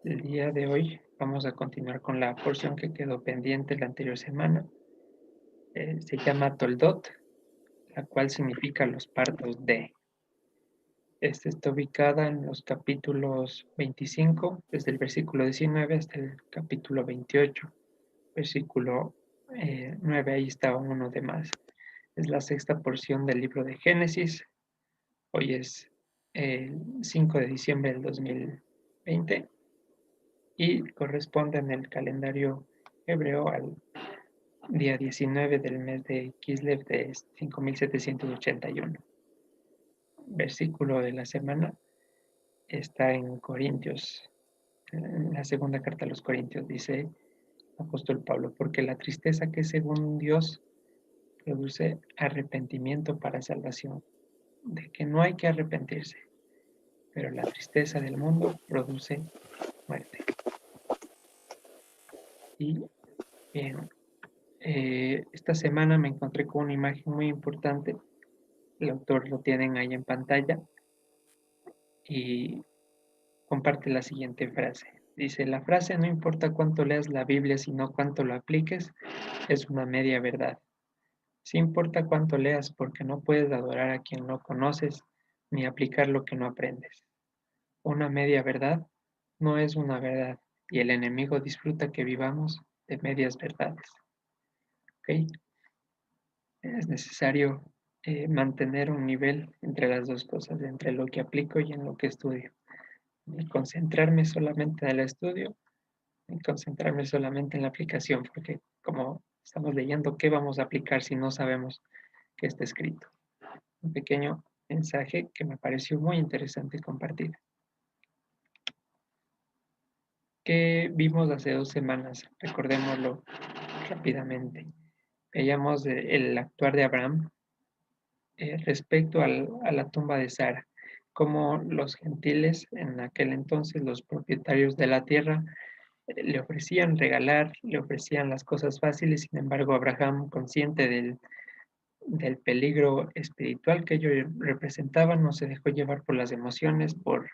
El día de hoy vamos a continuar con la porción que quedó pendiente la anterior semana. Se llama Toldot, la cual significa los partos de. Esta está ubicada en los capítulos 25, desde el versículo 19 hasta el capítulo 28, versículo 9, ahí está uno de más. Es la sexta porción del libro de Génesis. Hoy es el 5 de diciembre del 2020 y corresponde en el calendario hebreo al día 19 del mes de Kislev de 5781. Versículo de la semana está en Corintios, en la segunda carta a los Corintios, dice el apóstol Pablo, porque la tristeza que según Dios produce arrepentimiento para salvación, de que no hay que arrepentirse, pero la tristeza del mundo produce muerte. Y bien, esta semana me encontré con una imagen muy importante. El autor lo tienen ahí en pantalla y comparte la siguiente frase. Dice, la frase no importa cuánto leas la Biblia, sino cuánto lo apliques, es una media verdad. Sí importa cuánto leas porque no puedes adorar a quien no conoces ni aplicar lo que no aprendes. Una media verdad no es una verdad y el enemigo disfruta que vivamos de medias verdades. ¿Ok? Es necesario mantener un nivel entre las dos cosas, entre lo que aplico y en lo que estudio. Ni concentrarme solamente en el estudio, ni concentrarme solamente en la aplicación, porque como estamos leyendo, ¿qué vamos a aplicar si no sabemos qué está escrito? Un pequeño mensaje que me pareció muy interesante compartir. ¿Qué vimos hace 2 semanas? Recordémoslo rápidamente. Veíamos el actuar de Abraham respecto a la tumba de Sara, como los gentiles en aquel entonces, los propietarios de la tierra, le ofrecían regalar, le ofrecían las cosas fáciles. Sin embargo, Abraham, consciente del peligro espiritual que ellos representaban, no se dejó llevar por las emociones, por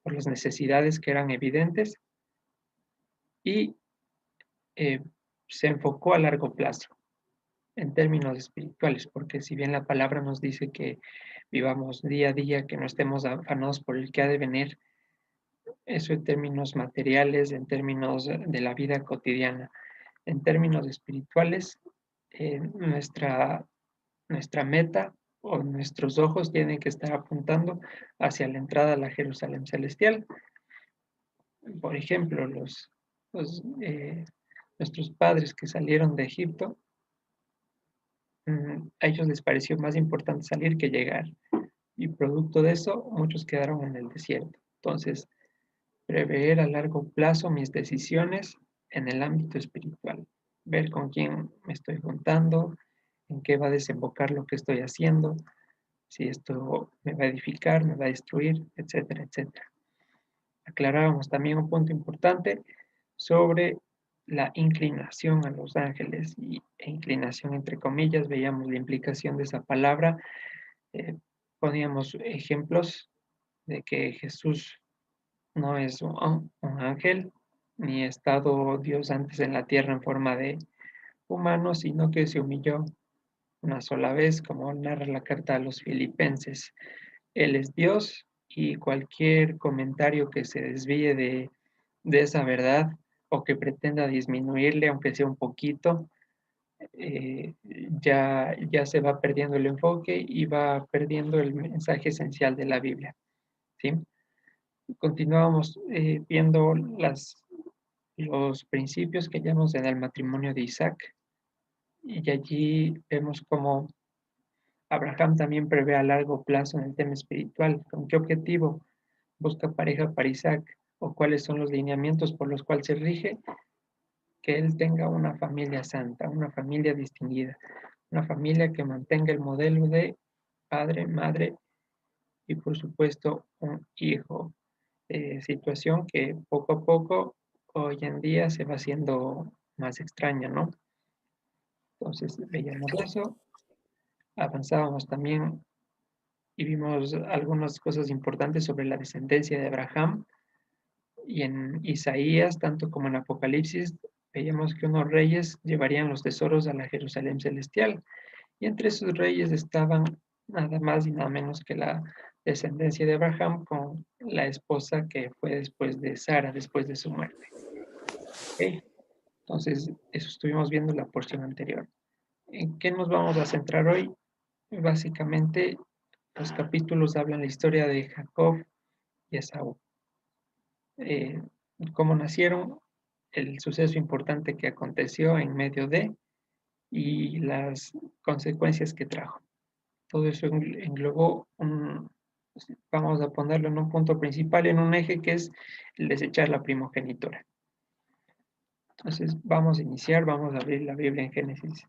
las necesidades que eran evidentes y eh, se enfocó a largo plazo en términos espirituales, porque si bien la palabra nos dice que vivamos día a día, que no estemos afanados por el que ha de venir, eso en términos materiales, en términos de la vida cotidiana, en términos espirituales, nuestra meta o nuestros ojos tienen que estar apuntando hacia la entrada a la Jerusalén celestial. Por ejemplo, los, eh, nuestros padres que salieron de Egipto, a ellos les pareció más importante salir que llegar. Y producto de eso, muchos quedaron en el desierto. Entonces, prever a largo plazo mis decisiones en el ámbito espiritual. Ver con quién me estoy juntando, en qué va a desembocar lo que estoy haciendo, si esto me va a edificar, me va a destruir, etcétera, etcétera. Aclarábamos también un punto importante sobre la inclinación a los ángeles e inclinación entre comillas, veíamos la implicación de esa palabra, eh, poníamos ejemplos de que Jesús no es un ángel, ni ha estado Dios antes en la tierra en forma de humano, sino que se humilló una sola vez, como narra la carta a los filipenses. Él es Dios y cualquier comentario que se desvíe de esa verdad o que pretenda disminuirle, aunque sea un poquito, ya se va perdiendo el enfoque y va perdiendo el mensaje esencial de la Biblia. ¿Sí? Continuamos viendo los principios que hallamos en el matrimonio de Isaac y allí vemos cómo Abraham también prevé a largo plazo en el tema espiritual. ¿Con qué objetivo busca pareja para Isaac? ¿O cuáles son los lineamientos por los cuales se rige? Que él tenga una familia santa, una familia distinguida, una familia que mantenga el modelo de padre, madre y por supuesto un hijo. Situación que poco a poco hoy en día se va haciendo más extraña, ¿no? Entonces veíamos eso, avanzábamos también y vimos algunas cosas importantes sobre la descendencia de Abraham, Y en Isaías, tanto como en Apocalipsis, veíamos que unos reyes llevarían los tesoros a la Jerusalén celestial. Y entre esos reyes estaban nada más y nada menos que la descendencia de Abraham con la esposa que fue después de Sara, después de su muerte. ¿Ok? Entonces, eso estuvimos viendo en la porción anterior. ¿En qué nos vamos a centrar hoy? Básicamente, los capítulos hablan la historia de Jacob y Esaú. Eh, Cómo nacieron, el suceso importante que aconteció en medio de y las consecuencias que trajo. Todo eso englobó vamos a ponerlo en un punto principal, en un eje que es el desechar la primogenitura. Entonces vamos a iniciar, vamos a abrir la Biblia en Génesis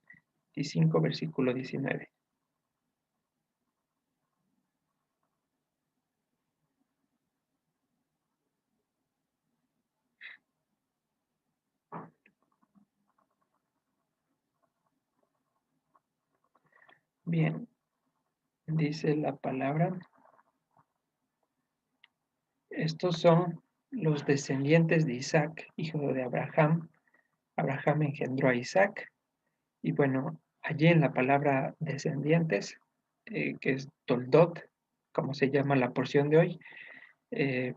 15, versículo 19. Bien, dice la palabra, estos son los descendientes de Isaac, hijo de Abraham. Abraham engendró a Isaac. Y bueno, allí en la palabra descendientes, que es Toldot, como se llama la porción de hoy, eh,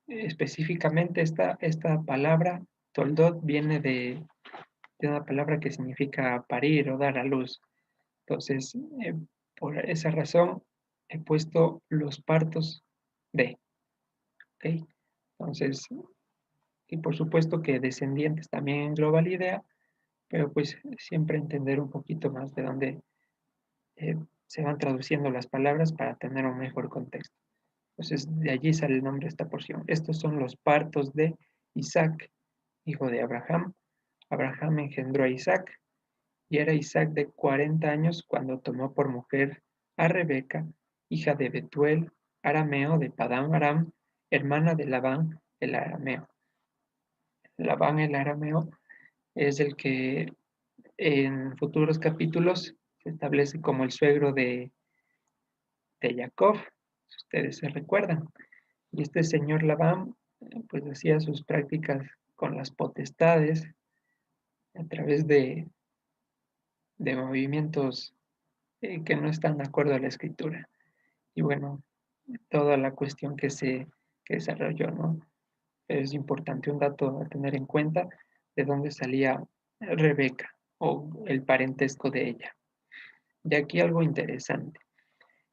específicamente esta palabra, Toldot, viene de una palabra que significa parir o dar a luz. Entonces, por esa razón, he puesto los partos de, ¿ok? Entonces, y por supuesto que descendientes también engloba la idea, pero pues siempre entender un poquito más de dónde eh, se van traduciendo las palabras para tener un mejor contexto. Entonces, de allí sale el nombre de esta porción. Estos son los partos de Isaac, hijo de Abraham. Abraham engendró a Isaac, y era Isaac de 40 años cuando tomó por mujer a Rebeca, hija de Betuel, arameo de Padán Aram, hermana de Labán, el arameo. Labán, el arameo, es el que en futuros capítulos se establece como el suegro de Jacob, si ustedes se recuerdan. Y este señor Labán, pues hacía sus prácticas con las potestades a través de movimientos que no están de acuerdo a la escritura. Y bueno, toda la cuestión que desarrolló, ¿no? Es importante un dato a tener en cuenta de dónde salía Rebeca o el parentesco de ella. De aquí algo interesante.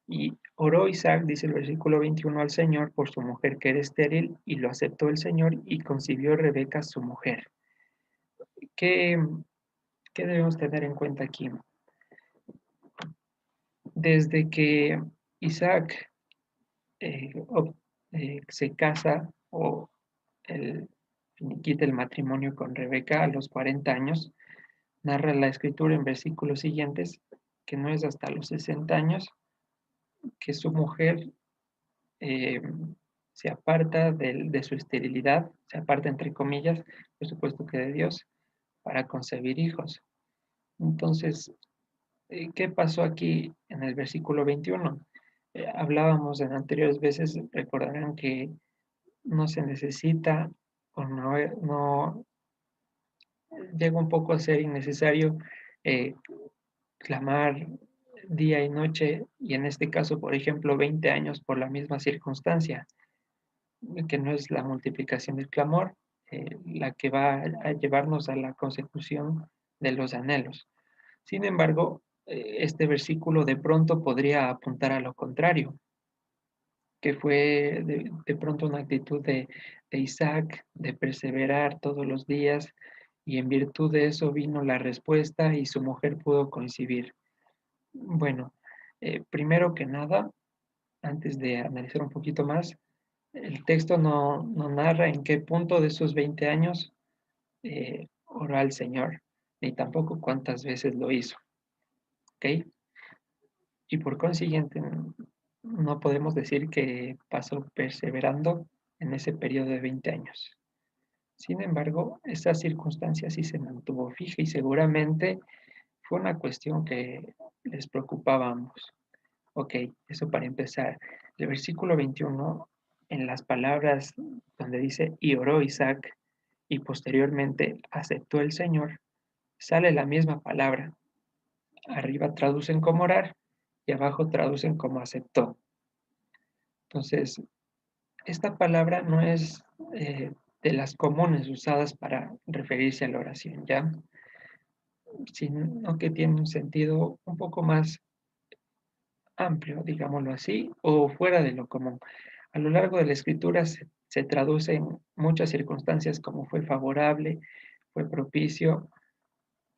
Y oró Isaac, dice el versículo 21, al Señor por su mujer que era estéril, y lo aceptó el Señor y concibió Rebeca su mujer. ¿Qué, qué debemos tener en cuenta aquí? Desde que Isaac eh, se casa o finiquita el matrimonio con Rebeca a los 40 años, narra la escritura en versículos siguientes que no es hasta los 60 años que su mujer eh, se aparta de su esterilidad, se aparta entre comillas, por supuesto que de Dios, para concebir hijos. Entonces, ¿qué pasó aquí en el versículo 21? Hablábamos en anteriores veces, recordarán que no se necesita o no llega un poco a ser innecesario eh, clamar día y noche, y en este caso, por ejemplo, 20 años por la misma circunstancia, que no es la multiplicación del clamor, la que va a llevarnos a la consecución de los anhelos. Sin embargo, este versículo de pronto podría apuntar a lo contrario, que fue de pronto una actitud de Isaac de perseverar todos los días, y en virtud de eso vino la respuesta y su mujer pudo concebir. Bueno, primero que nada, antes de analizar un poquito más, el texto no narra en qué punto de esos 20 años oró al Señor, ni tampoco cuántas veces lo hizo, ¿ok? Y por consiguiente, no podemos decir que pasó perseverando en ese periodo de 20 años. Sin embargo, esa circunstancia sí se mantuvo fija y seguramente fue una cuestión que les preocupaba a ambos. Ok, eso para empezar. El versículo 21 en las palabras donde dice, y oró Isaac, y posteriormente aceptó el Señor, sale la misma palabra. Arriba traducen como orar y abajo traducen como aceptó. Entonces, esta palabra no es de las comunes usadas para referirse a la oración, ¿ya? Sino que tiene un sentido un poco más amplio, digámoslo así, o fuera de lo común. A lo largo de la escritura se traduce en muchas circunstancias como fue favorable, fue propicio,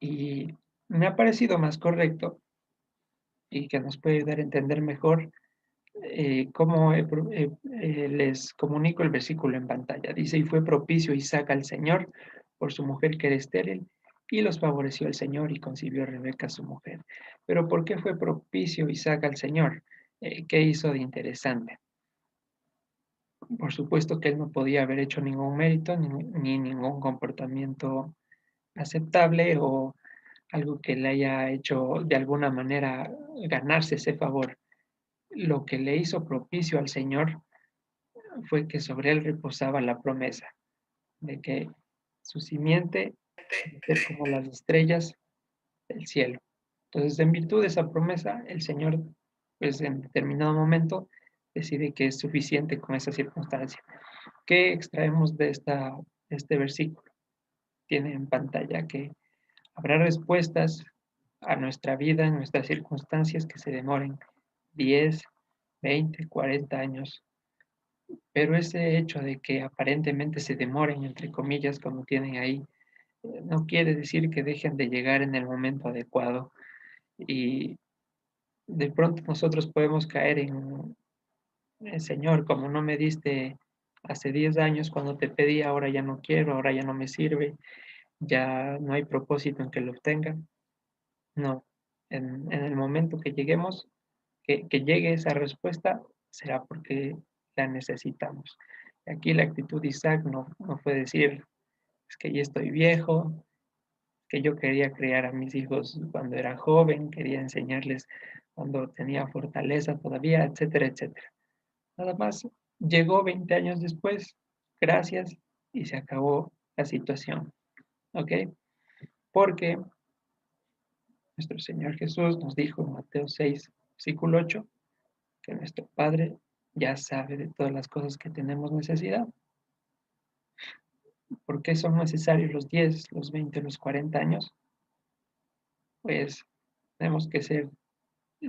y me ha parecido más correcto y que nos puede ayudar a entender mejor cómo les comunico el versículo en pantalla. Dice, y fue propicio Isaac al Señor por su mujer que era estéril, y los favoreció el Señor y concibió Rebeca su mujer. Pero ¿por qué fue propicio Isaac al Señor? ¿Qué hizo de interesante? Por supuesto que él no podía haber hecho ningún mérito ni ningún comportamiento aceptable o algo que le haya hecho de alguna manera ganarse ese favor. Lo que le hizo propicio al Señor fue que sobre él reposaba la promesa de que su simiente iba a ser como las estrellas del cielo. Entonces, en virtud de esa promesa, el Señor, pues en determinado momento, decide que es suficiente con esa circunstancia. ¿Qué extraemos de este versículo? Tiene en pantalla que habrá respuestas a nuestra vida, en nuestras circunstancias que se demoren 10, 20, 40 años. Pero ese hecho de que aparentemente se demoren, entre comillas, como tienen ahí, no quiere decir que dejen de llegar en el momento adecuado. Y de pronto nosotros podemos caer en, Señor, como no me diste hace 10 años cuando te pedí, ahora ya no quiero, ahora ya no me sirve, ya no hay propósito en que lo obtenga. No, en el momento que lleguemos, que llegue esa respuesta, será porque la necesitamos. Aquí la actitud de Isaac no fue decir, es que ya estoy viejo, que yo quería criar a mis hijos cuando era joven, quería enseñarles cuando tenía fortaleza todavía, etcétera, etcétera. Nada más, llegó 20 años después, gracias, y se acabó la situación, ¿ok? Porque nuestro Señor Jesús nos dijo en Mateo 6, versículo 8, que nuestro Padre ya sabe de todas las cosas que tenemos necesidad. ¿Por qué son necesarios los 10, los 20, los 40 años? Pues tenemos que ser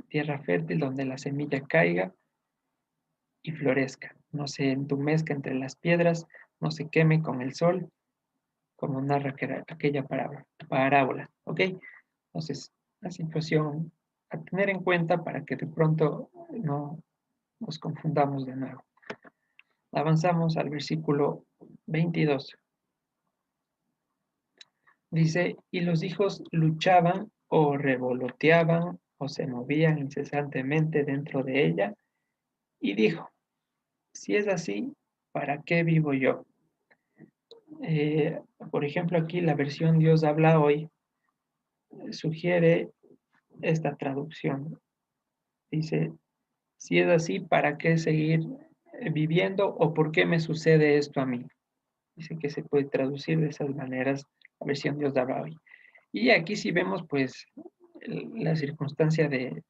tierra fértil donde la semilla caiga y florezca, no se entumezca entre las piedras, no se queme con el sol, como narra aquella parábola, ¿ok? Entonces, la situación a tener en cuenta para que de pronto no nos confundamos de nuevo. Avanzamos al versículo 22. Dice, y los hijos luchaban o revoloteaban o se movían incesantemente dentro de ella, y dijo, si es así, ¿para qué vivo yo? Eh, por ejemplo, aquí la versión Dios habla hoy sugiere esta traducción. Dice, si es así, ¿para qué seguir viviendo o por qué me sucede esto a mí? Dice que se puede traducir de esas maneras la versión Dios habla hoy. Y aquí sí vemos pues la circunstancia de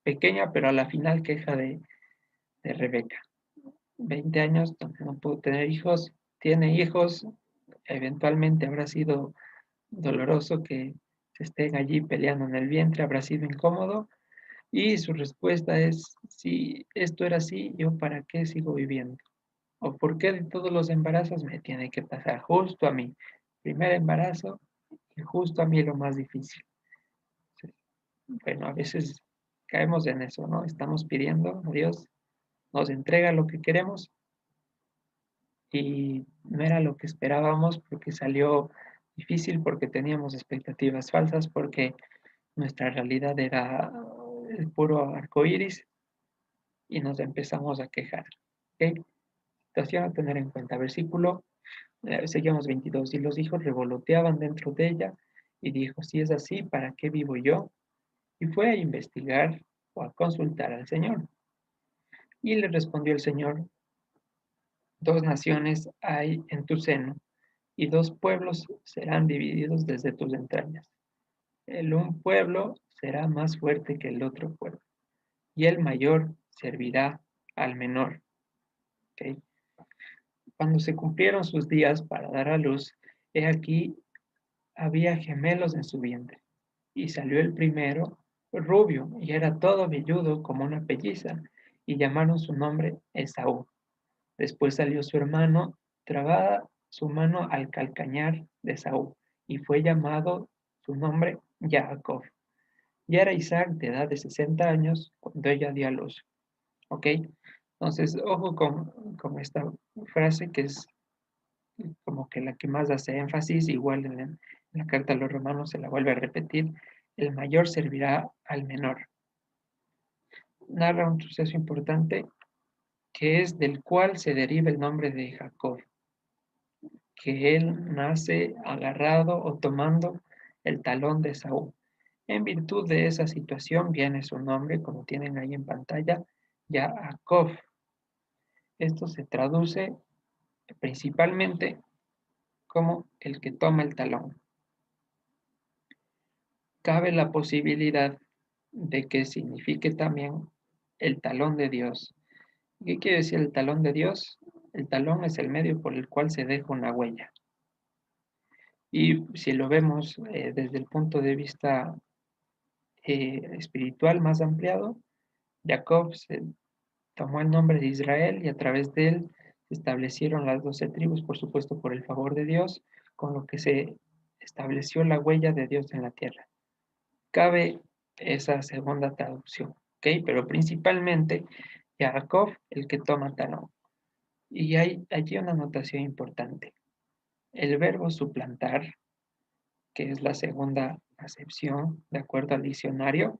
pequeña, pero a la final queja de Rebeca. 20 años donde no pudo tener hijos, tiene hijos, eventualmente habrá sido doloroso que se estén allí peleando en el vientre, habrá sido incómodo, y su respuesta es, si esto era así, ¿yo para qué sigo viviendo? ¿O por qué de todos los embarazos me tiene que pasar justo a mí? Primer embarazo y justo a mí lo más difícil. Bueno, a veces caemos en eso, ¿no? Estamos pidiendo a Dios, nos entrega lo que queremos y no era lo que esperábamos porque salió difícil, porque teníamos expectativas falsas, porque nuestra realidad era el puro arco iris y nos empezamos a quejar. ¿Ok? Situación a tener en cuenta. Versículo, seguimos 22. Y los hijos revoloteaban dentro de ella y dijo, si es así, ¿para qué vivo yo? Y fue a investigar o a consultar al Señor. Y le respondió el Señor: dos naciones hay en tu seno, y dos pueblos serán divididos desde tus entrañas. El un pueblo será más fuerte que el otro pueblo, y el mayor servirá al menor. ¿Ok? Cuando se cumplieron sus días para dar a luz, he aquí había gemelos en su vientre. Y salió el primero, rubio, y era todo velludo como una pelliza, y llamaron su nombre Esaú. Después salió su hermano, trabada su mano al calcañar de Esaú, y fue llamado su nombre Jacob. Y era Isaac de edad de 60 años cuando ella dio a luz. ¿Ok? Entonces, ojo con esta frase que es como que la que más hace énfasis, igual en la carta a los romanos se la vuelve a repetir: el mayor servirá al menor. Narra un suceso importante que es del cual se deriva el nombre de Jacob, que él nace agarrado o tomando el talón de Saúl. En virtud de esa situación viene su nombre, como tienen ahí en pantalla, Jacob. Esto se traduce principalmente como el que toma el talón. Cabe la posibilidad de que signifique también el talón de Dios. ¿Qué quiere decir el talón de Dios? El talón es el medio por el cual se deja una huella. Y si lo vemos desde el punto de vista espiritual más ampliado, Jacob se tomó el nombre de Israel y a través de él se establecieron las 12 tribus, por supuesto por el favor de Dios, con lo que se estableció la huella de Dios en la tierra. Cabe esa segunda traducción, ¿ok? Pero principalmente Jacob, el que toma talón. Y hay allí una anotación importante. El verbo suplantar, que es la segunda acepción de acuerdo al diccionario,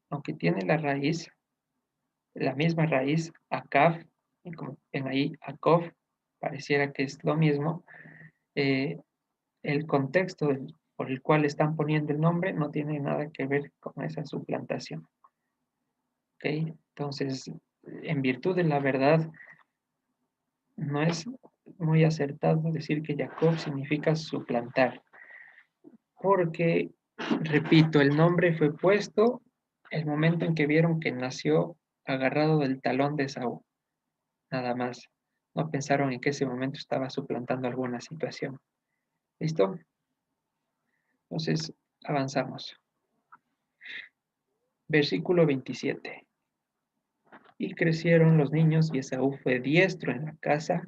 aunque tiene la misma raíz, akaf, y como ven ahí, akov, pareciera que es lo mismo, eh, el contexto por el cual están poniendo el nombre no tiene nada que ver con esa suplantación. ¿Ok? Entonces, en virtud de la verdad, no es muy acertado decir que Jacob significa suplantar, porque, repito, el nombre fue puesto el momento en que vieron que nació agarrado del talón de Saúl, nada más. No pensaron en que ese momento estaba suplantando alguna situación. ¿Listo? Entonces, avanzamos. Versículo 27. Y crecieron los niños y Esaú fue diestro en la casa,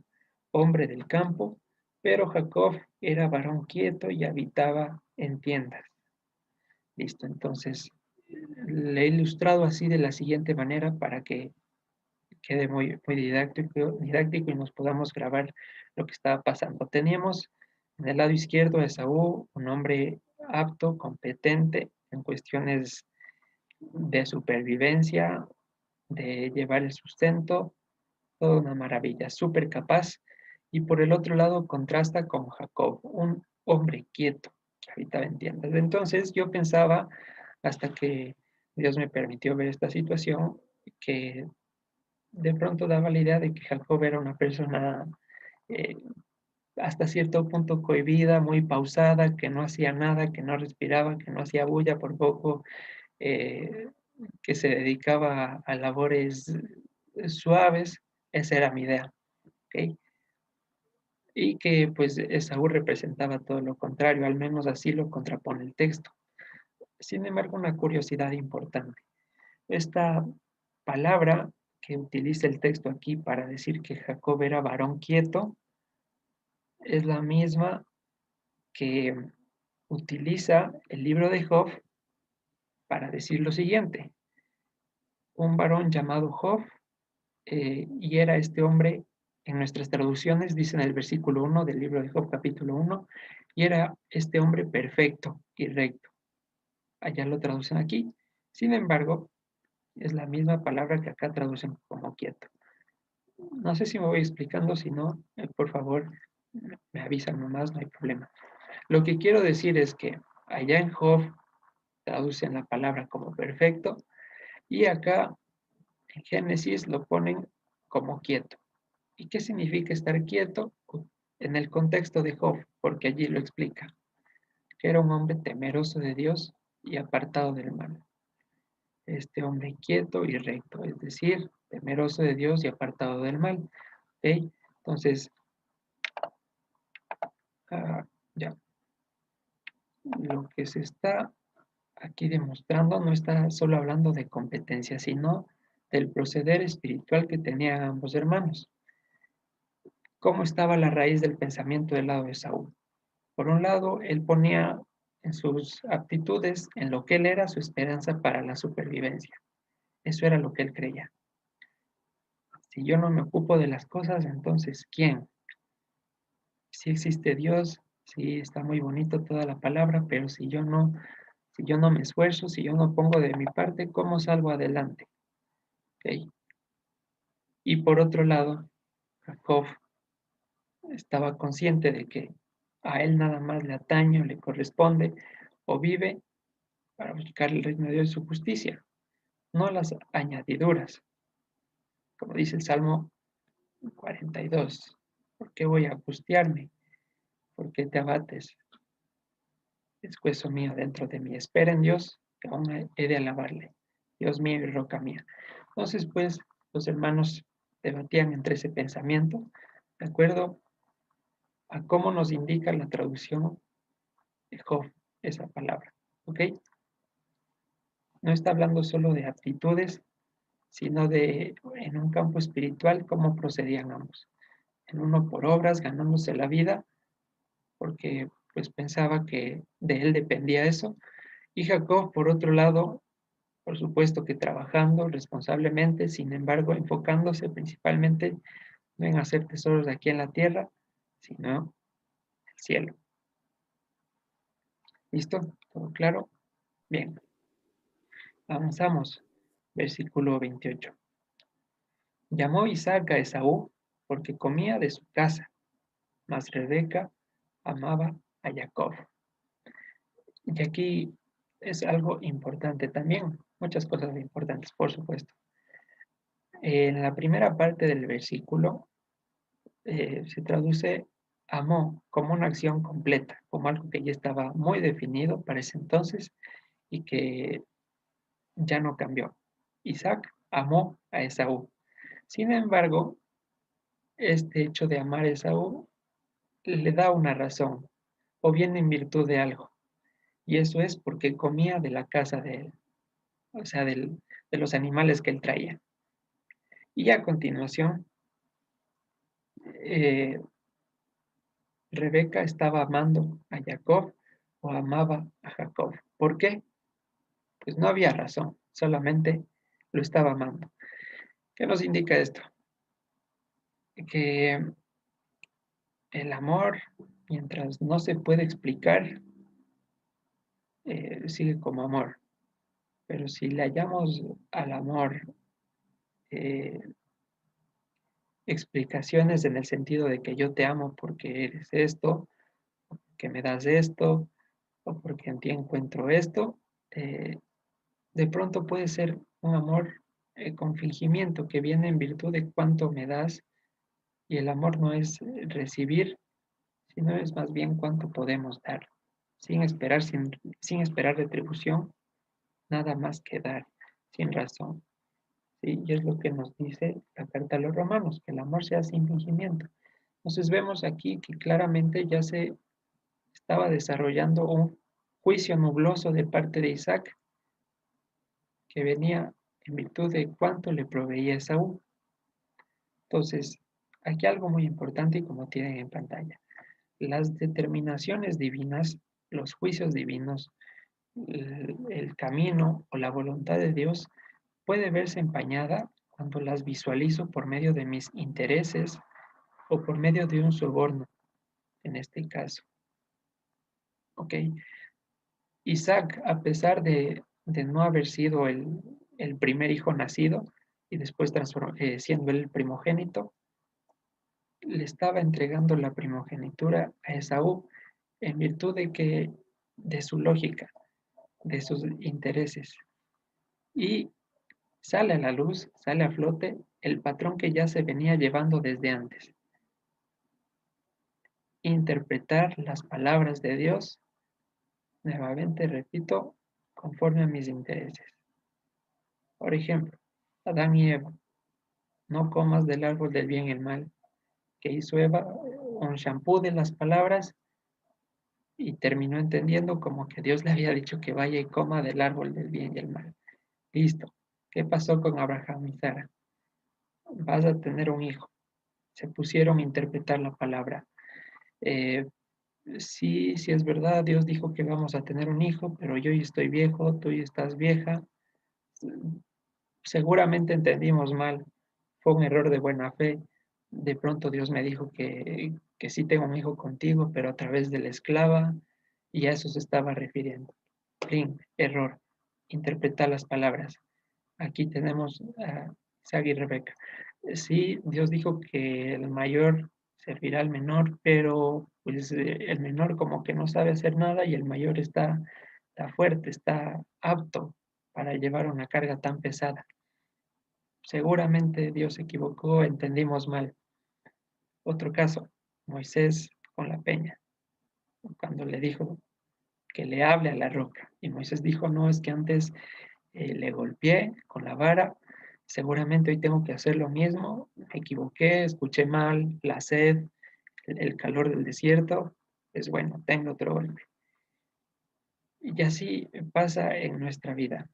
hombre del campo, pero Jacob era varón quieto y habitaba en tiendas. Listo, entonces le he ilustrado así de la siguiente manera para que quede muy didáctico y nos podamos grabar lo que estaba pasando. Teníamos en el lado izquierdo a Esaú, un hombre apto, competente en cuestiones de supervivencia, de llevar el sustento, toda una maravilla, súper capaz. Y por el otro lado contrasta con Jacob, un hombre quieto que habitaba en tiendas. Entonces yo pensaba, hasta que Dios me permitió ver esta situación, que de pronto daba la idea de que Jacob era una persona eh, hasta cierto punto cohibida, muy pausada, que no hacía nada, que no respiraba, que no hacía bulla, por poco eh, que se dedicaba a labores suaves. Esa era mi idea. ¿Ok? Y que pues Esaú representaba todo lo contrario, al menos así lo contrapone el texto. Sin embargo, una curiosidad importante. Esta palabra que utiliza el texto aquí para decir que Jacob era varón quieto es la misma que utiliza el libro de Job para decir lo siguiente. Un varón llamado Job, y era este hombre, en nuestras traducciones dice en el versículo 1 del libro de Job capítulo 1, y era este hombre perfecto y recto. Allá lo traducen aquí. Sin embargo, es la misma palabra que acá traducen como quieto. No sé si me voy explicando, si no, por favor, me avisan nomás, no hay problema. Lo que quiero decir es que allá en Job traducen la palabra como perfecto y acá En Génesis lo ponen como quieto. ¿Y qué significa estar quieto? En el contexto de Job, porque allí lo explica, que era un hombre temeroso de Dios y apartado del mal. Este hombre quieto y recto, es decir, temeroso de Dios y apartado del mal. ¿Ok? Entonces, ya, lo que se está aquí demostrando no está solo hablando de competencia, sino del proceder espiritual que tenían ambos hermanos. ¿Cómo estaba la raíz del pensamiento del lado de Saúl? Por un lado, él ponía en sus aptitudes, en lo que él era, su esperanza para la supervivencia. Eso era lo que él creía. Si yo no me ocupo de las cosas, entonces, ¿quién? Si existe Dios, sí está muy bonito toda la palabra, pero si yo no me esfuerzo, si yo no pongo de mi parte, ¿cómo salgo adelante? ¿Ok? Y por otro lado, Jacob estaba consciente de que a él nada más le atañe o le corresponde o vive para buscar el reino de Dios y su justicia, no las añadiduras, como dice el Salmo 42. ¿Por qué voy a angustiarme? ¿Por qué te abates? Es hueso mío dentro de mí. Espera en Dios, que aún he de alabarle. Dios mío y roca mía. Entonces, pues, los hermanos debatían entre ese pensamiento, de acuerdo a cómo nos indica la traducción de Job, esa palabra. ¿Ok? No está hablando solo de aptitudes, sino de, en un campo espiritual, cómo procedían ambos. En uno por obras, ganándose la vida, porque pues pensaba que de él dependía eso. Y Jacob, por otro lado, por supuesto que trabajando responsablemente, sin embargo, enfocándose principalmente no en hacer tesoros aquí en la tierra, sino en el cielo. ¿Listo? ¿Todo claro? Bien, avanzamos. Versículo 28. Llamó Isaac a Esaú porque comía de su casa, mas Rebeca amaba a Jacob. Y aquí es algo importante también, muchas cosas importantes, por supuesto. En la primera parte del versículo se traduce amó como una acción completa, como algo que ya estaba muy definido para ese entonces y que ya no cambió. Isaac amó a Esaú. Sin embargo, este hecho de amar a Esaú le da una razón, o bien en virtud de algo, y eso es porque comía de la casa de él, o sea, de los animales que él traía. Y a continuación, eh, Rebeca estaba amando a Jacob o amaba a Jacob. ¿Por qué? Pues no había razón, solamente lo estaba amando. ¿Qué nos indica esto? Que el amor, mientras no se puede explicar, sigue como amor. Pero si le hallamos al amor eh, explicaciones en el sentido de que yo te amo porque eres esto, que me das esto, o porque en ti encuentro esto, eh, de pronto puede ser un amor con fingimiento que viene en virtud de cuánto me das y el amor no es recibir, sino es más bien cuánto podemos dar, sin esperar retribución, nada más que dar, sin razón. ¿Sí? Y es lo que nos dice la carta a los romanos, que el amor sea sin fingimiento. Entonces vemos aquí que claramente ya se estaba desarrollando un juicio nubloso de parte de Isaac que venía en virtud de cuánto le proveía Esaú. Entonces, aquí algo muy importante y como tienen en pantalla, las determinaciones divinas, los juicios divinos, el camino o la voluntad de Dios puede verse empañada cuando las visualizo por medio de mis intereses o por medio de un soborno, en este caso. ¿Ok? Isaac, a pesar de no haber sido el primer hijo nacido y después siendo el primogénito, le estaba entregando la primogenitura a Esaú en virtud de su lógica, de sus intereses. Y Sale a la luz, sale a flote el patrón que ya se venía llevando desde antes. Interpretar las palabras de Dios, nuevamente repito, conforme a mis intereses. Por ejemplo, Adán y Eva, no comas del árbol del bien y el mal. Que hizo Eva? Un shampoo de las palabras y terminó entendiendo como que Dios le había dicho que vaya y coma del árbol del bien y el mal. Listo. ¿Qué pasó con Abraham y Sara? Vas a tener un hijo. Se pusieron a interpretar la palabra. Eh, sí, sí es verdad, Dios dijo que vamos a tener un hijo, pero yo ya estoy viejo, tú ya estás vieja. Seguramente entendimos mal, fue un error de buena fe. De pronto Dios me dijo que sí tengo un hijo contigo, pero a través de la esclava, y a eso se estaba refiriendo. Fin, error. Interpretar las palabras. Aquí tenemos a Isaac y Rebeca. Sí, Dios dijo que el mayor servirá al menor, pero pues el menor como que no sabe hacer nada y el mayor está fuerte, está apto para llevar una carga tan pesada. Seguramente Dios se equivocó, entendimos mal. Otro caso, Moisés con la peña, cuando le dijo que le hable a la roca. Y Moisés dijo, no, es que antes le golpeé con la vara, seguramente hoy tengo que hacer lo mismo, me equivoqué, escuché mal, la sed, el calor del desierto, pues bueno, tengo otro golpe. Y así pasa en nuestra vida.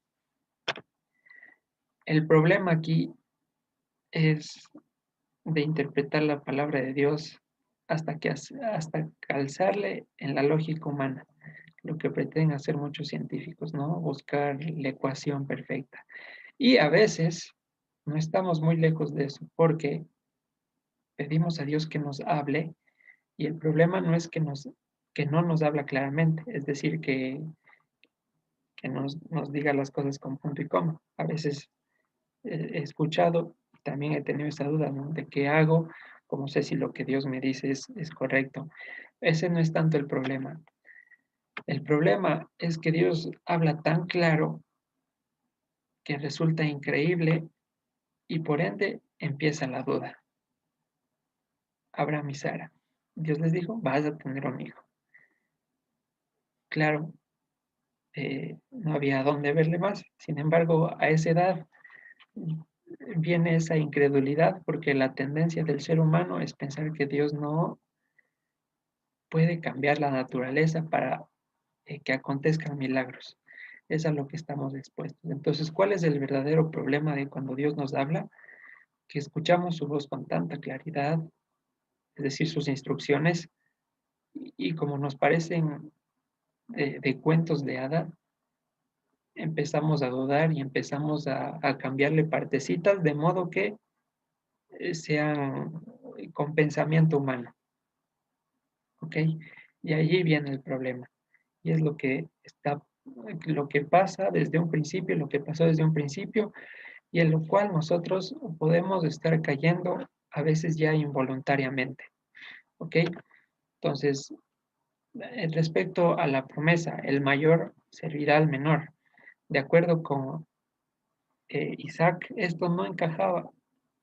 El problema aquí es de interpretar la palabra de Dios hasta calzarle en la lógica humana, lo que pretenden hacer muchos científicos, ¿no? Buscar la ecuación perfecta. Y a veces no estamos muy lejos de eso, porque pedimos a Dios que nos hable y el problema no es que no nos habla claramente, es decir, que nos diga las cosas con punto y coma. A veces he escuchado, también he tenido esa duda, ¿no? De qué hago, cómo sé si lo que Dios me dice es correcto. Ese no es tanto el problema. El problema es que Dios habla tan claro que resulta increíble y por ende empieza la duda. Abraham y Sara. Dios les dijo, vas a tener un hijo. Claro, no había dónde verle más. Sin embargo, a esa edad viene esa incredulidad porque la tendencia del ser humano es pensar que Dios no puede cambiar la naturaleza para que acontezcan milagros. Es a lo que estamos expuestos. Entonces, ¿cuál es el verdadero problema de cuando Dios nos habla? Que escuchamos su voz con tanta claridad, es decir, sus instrucciones, y como nos parecen de cuentos de hadas, empezamos a dudar y empezamos a cambiarle partecitas de modo que sean con pensamiento humano, ¿ok? Y allí viene el problema. Y es lo que pasa desde un principio, lo que pasó desde un principio, y en lo cual nosotros podemos estar cayendo a veces ya involuntariamente, ¿ok? Entonces, respecto a la promesa, el mayor servirá al menor. De acuerdo con Isaac, esto no encajaba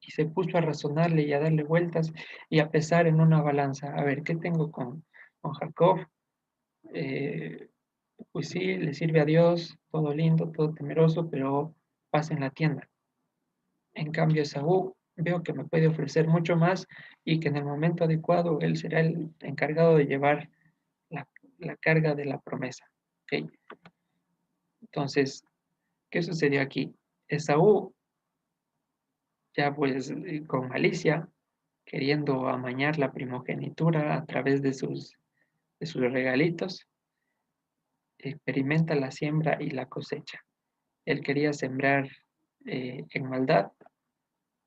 y se puso a razonarle y a darle vueltas y a pesar en una balanza. A ver, ¿qué tengo con Jacob? Eh, pues sí, le sirve a Dios, todo lindo, todo temeroso, pero pasa en la tienda. En cambio, Esaú veo que me puede ofrecer mucho más y que en el momento adecuado él será el encargado de llevar la, la carga de la promesa. ¿Ok? Entonces, ¿qué sucedió aquí? Esaú, ya pues con malicia, queriendo amañar la primogenitura a través de sus regalitos, experimenta la siembra y la cosecha. Él quería sembrar en maldad,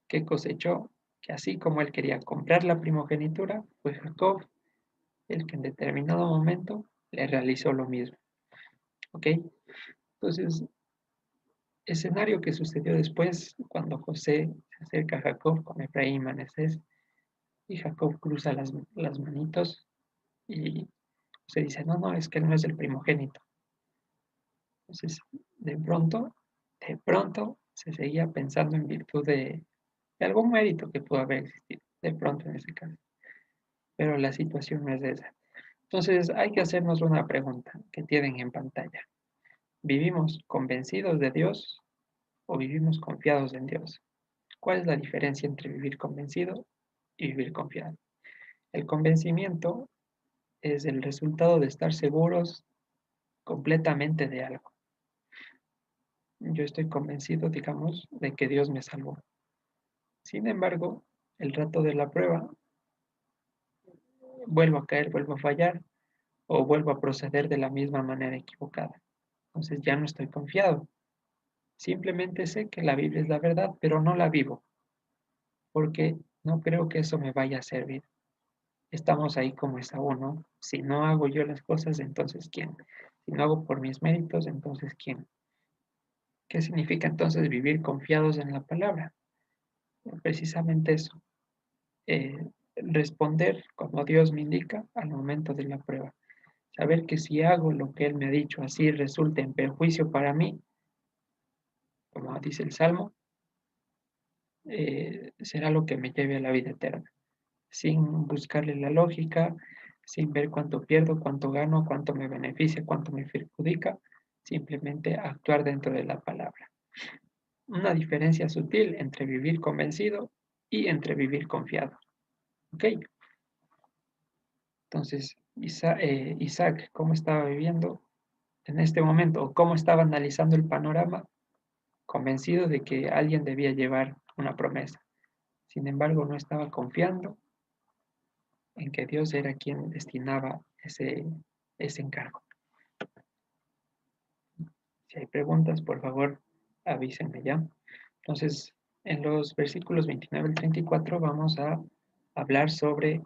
que cosechó, que así como él quería comprar la primogenitura, fue Jacob el que en determinado momento le realizó lo mismo. ¿Ok? Entonces, escenario que sucedió después, cuando José se acerca a Jacob con Efraín y Manasés, y Jacob cruza las manitos y se dice, no, no, es que él no es el primogénito. Entonces, de pronto, Se seguía pensando en virtud de algún mérito que pudo haber existido, de pronto en ese caso. Pero la situación no es esa. Entonces hay que hacernos una pregunta que tienen en pantalla. ¿Vivimos convencidos de Dios o vivimos confiados en Dios? ¿Cuál es la diferencia entre vivir convencido y vivir confiado? El convencimiento es el resultado de estar seguros completamente de algo. Yo estoy convencido, digamos, de que Dios me salvó. Sin embargo, el rato de la prueba, vuelvo a caer, vuelvo a fallar o vuelvo a proceder de la misma manera equivocada. Entonces ya no estoy confiado. Simplemente sé que la Biblia es la verdad, pero no la vivo, porque no creo que eso me vaya a servir. Estamos ahí como Esaú, ¿no? Si no hago yo las cosas, entonces ¿quién? Si no hago por mis méritos, entonces ¿quién? ¿Qué significa entonces vivir confiados en la palabra? Precisamente eso, eh, responder como Dios me indica al momento de la prueba. Saber que si hago lo que Él me ha dicho, así resulta en perjuicio para mí, como dice el Salmo, será lo que me lleve a la vida eterna, sin buscarle la lógica, sin ver cuánto pierdo, cuánto gano, cuánto me beneficia, cuánto me perjudica, simplemente actuar dentro de la palabra. Una diferencia sutil entre vivir convencido y entre vivir confiado. ¿Ok? Entonces, Isaac, ¿cómo estaba viviendo en este momento? ¿O cómo estaba analizando el panorama? Convencido de que alguien debía llevar una promesa. Sin embargo, no estaba confiando en que Dios era quien destinaba ese encargo. Si hay preguntas, por favor, avísenme ya. Entonces, en los versículos 29 al 34 vamos a hablar sobre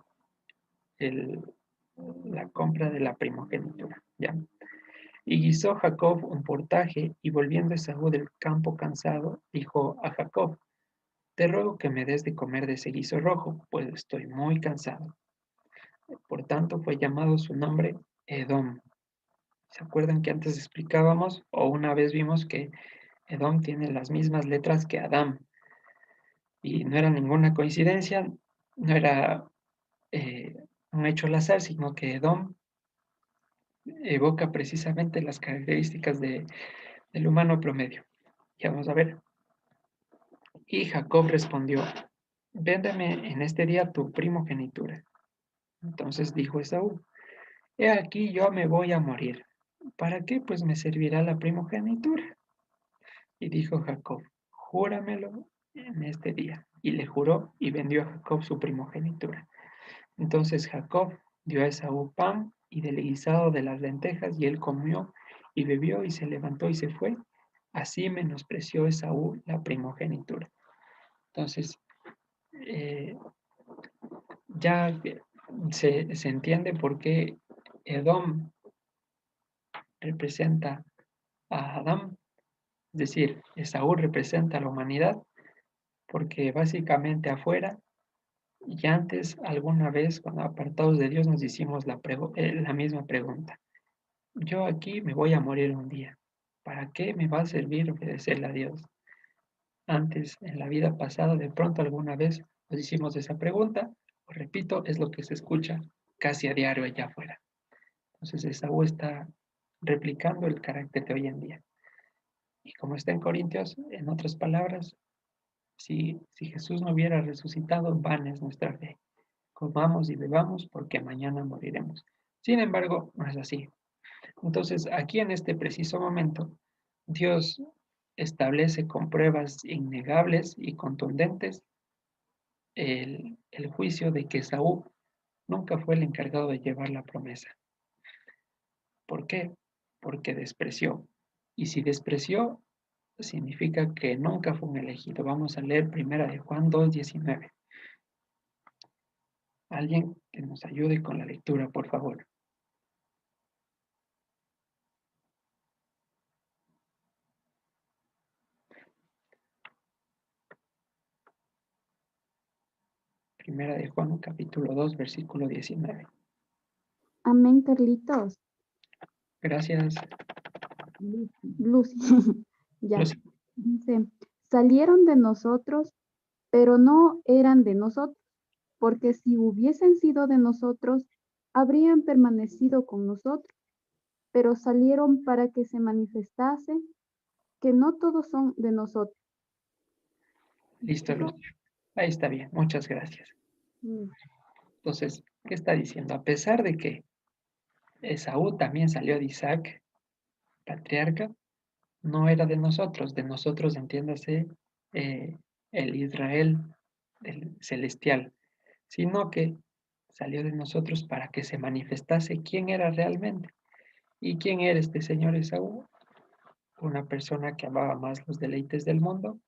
el, la compra de la primogenitura. ¿Ya? Y guisó Jacob un portaje, y volviendo Esaú del campo cansado, dijo a Jacob: Te ruego que me des de comer de ese guiso rojo, pues estoy muy cansado. Por tanto, fue llamado su nombre Edom. ¿Se acuerdan que antes explicábamos o una vez vimos que Edom tiene las mismas letras que Adán? Y no era ninguna coincidencia, no era eh, un hecho al azar, sino que Edom evoca precisamente las características del humano promedio. Ya vamos a ver. Y Jacob respondió: Véndeme en este día tu primogenitura. Entonces dijo Esaú: He aquí yo me voy a morir. ¿Para qué pues me servirá la primogenitura? Y dijo Jacob: Júramelo en este día. Y le juró y vendió a Jacob su primogenitura. Entonces Jacob dio a Esaú pan y del guisado de las lentejas, y él comió y bebió y se levantó y se fue. Así menospreció Esaú la primogenitura. Entonces, eh, ya se entiende por qué Edom representa a Adán, es decir, Esaú representa a la humanidad, porque básicamente afuera y antes, alguna vez, cuando apartados de Dios, nos hicimos la misma pregunta. Yo aquí me voy a morir un día. ¿Para qué me va a servir obedecerle a Dios? Antes, en la vida pasada, de pronto alguna vez nos hicimos esa pregunta. Os repito, es lo que se escucha casi a diario allá afuera. Entonces, Esaú está replicando el carácter de hoy en día. Y como está en Corintios, en otras palabras, si Jesús no hubiera resucitado, vana es nuestra fe. Comamos y bebamos porque mañana moriremos. Sin embargo, no es así. Entonces, aquí en este preciso momento, Dios establece con pruebas innegables y contundentes el juicio de que Saúl nunca fue el encargado de llevar la promesa. ¿Por qué? Porque despreció. Y si despreció, significa que nunca fue un elegido. Vamos a leer primera de Juan 2:19. Alguien que nos ayude con la lectura, por favor. Primera de Juan, capítulo 2, versículo 19. Amén, Carlitos. Gracias, Lucy. Ya. Lucy. Dice, salieron de nosotros, pero no eran de nosotros, porque si hubiesen sido de nosotros, habrían permanecido con nosotros, pero salieron para que se manifestase que no todos son de nosotros. Listo, Luz. Ahí está bien, muchas gracias. Mm, Entonces, ¿qué está diciendo? A pesar de que Esaú también salió de Isaac, patriarca, no era de nosotros entiéndase eh, el Israel el celestial, sino que salió de nosotros para que se manifestase quién era realmente. ¿Y quién era este señor Esaú? Una persona que amaba más los deleites del mundo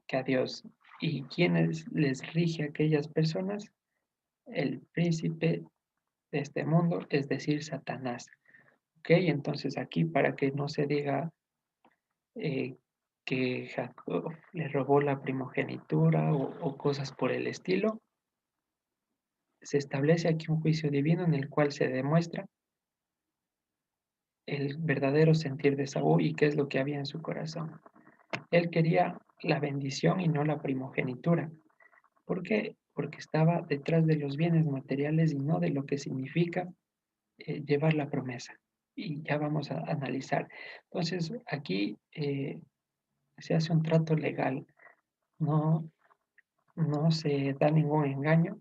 que a Dios. ¿Y quiénes les rige a aquellas personas? El príncipe de este mundo, es decir, Satanás. ¿Ok? Entonces aquí para que no se diga eh, que Jacob le robó la primogenitura o cosas por el estilo, se establece aquí un juicio divino en el cual se demuestra el verdadero sentir de Saúl y qué es lo que había en su corazón. Él quería la bendición y no la primogenitura. ¿Por qué? Porque estaba detrás de los bienes materiales y no de lo que significa llevar la promesa. Y ya vamos a analizar. Entonces, aquí se hace un trato legal, no, no se da ningún engaño,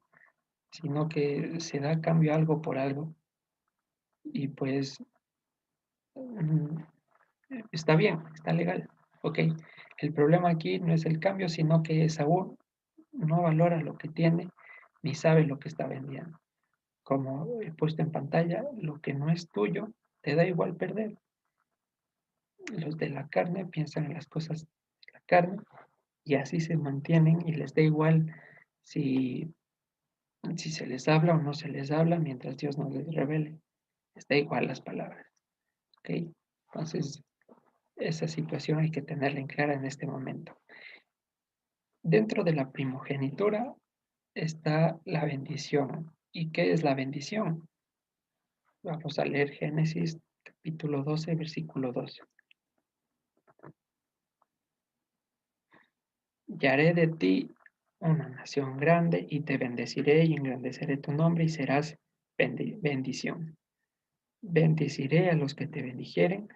sino que se da cambio algo por algo. Y pues mm, está bien, está legal. Ok, el problema aquí no es el cambio, sino que Saúl no valora lo que tiene ni sabe lo que está vendiendo. Como he puesto en pantalla, lo que no es tuyo, te da igual perder. Los de la carne piensan en las cosas de la carne y así se mantienen y les da igual si, si se les habla o no se les habla mientras Dios no les revele. Les da igual las palabras. ¿Ok? Entonces, esa situación hay que tenerla en clara en este momento. Dentro de la primogenitura está la bendición. ¿Y qué es la bendición? Vamos a leer Génesis capítulo 12, versículo 12. Y haré de ti una nación grande y te bendeciré y engrandeceré tu nombre y serás bendición. Bendeciré a los que te bendijeren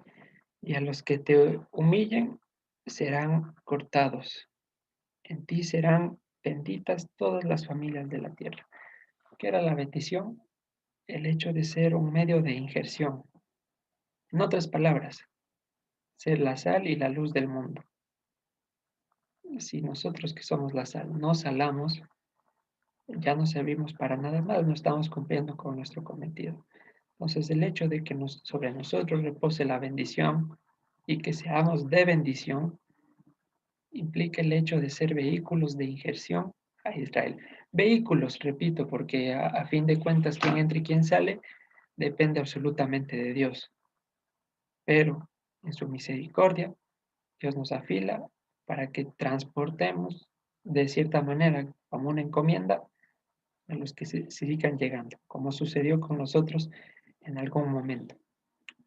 y a los que te humillen serán cortados. En ti serán benditas todas las familias de la tierra. ¿Qué era la bendición? El hecho de ser un medio de injerción. En otras palabras, ser la sal y la luz del mundo. Si nosotros que somos la sal no salamos, ya no servimos para nada más, no estamos cumpliendo con nuestro cometido. Entonces, el hecho de que sobre nosotros repose la bendición y que seamos de bendición implica el hecho de ser vehículos de injerción a Israel. Vehículos, repito, porque a fin de cuentas, quién entra y quién sale depende absolutamente de Dios. Pero en su misericordia, Dios nos afila para que transportemos de cierta manera, como una encomienda, a los que se sigan llegando, como sucedió con nosotros en algún momento.